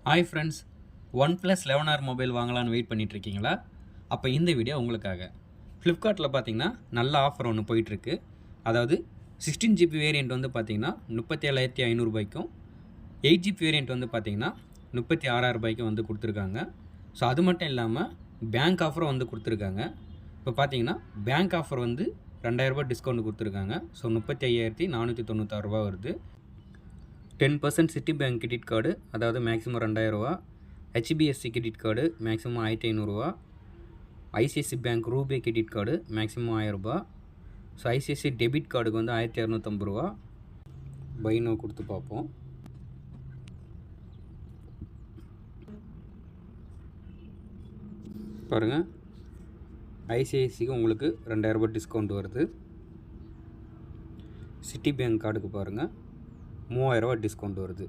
Hi friends, OnePlus 11R mobile வாங்கலான்னு wait பண்ணிகிட்ருக்கீங்களா? அப்போ இந்த வீடியோ உங்களுக்காக. ஃப்ளிப்கார்ட்டில் பார்த்தீங்கன்னா நல்ல ஆஃபர் ஒன்று போயிட்டுருக்கு. அதாவது 16GB வேரியண்ட் வந்து பார்த்தீங்கன்னா 37,500 ரூபாய்க்கும், 8GB வேரியண்ட் வந்து பார்த்தீங்கன்னா 36,000 ரூபாய்க்கும் வந்து கொடுத்துருக்காங்க. ஸோ அது மட்டும் இல்லாமல் பேங்க் ஆஃபரும் வந்து கொடுத்துருக்காங்க. இப்போ பார்த்தீங்கன்னா பேங்க் ஆஃபர் வந்து 2,000 ரூபாய் டிஸ்கவுண்ட் கொடுத்துருக்காங்க. ஸோ 35,496 ரூபா வருது. 10% சிட்டி பேங்க் கிரெடிட் கார்டு, அதாவது மேக்ஸிமம் 2,000 ரூபா. HBSC கிரெடிட் கார்டு மேக்ஸிமம் 1,500 ரூபா. ICICI bank RuPay credit card maximum 1000 ரூபா. ஸோ ICICI டெபிட் கார்டுக்கு வந்து 1,250 ரூபா. பை நோ கொடுத்து பார்ப்போம். பாருங்கள், ICICIக்கு உங்களுக்கு 2,000 ரூபாய் டிஸ்கவுண்ட் வருது. சிட்டி பேங்க் கார்டுக்கு பாருங்கள் 3,000 ரூபா டிஸ்கவுண்ட் வருது.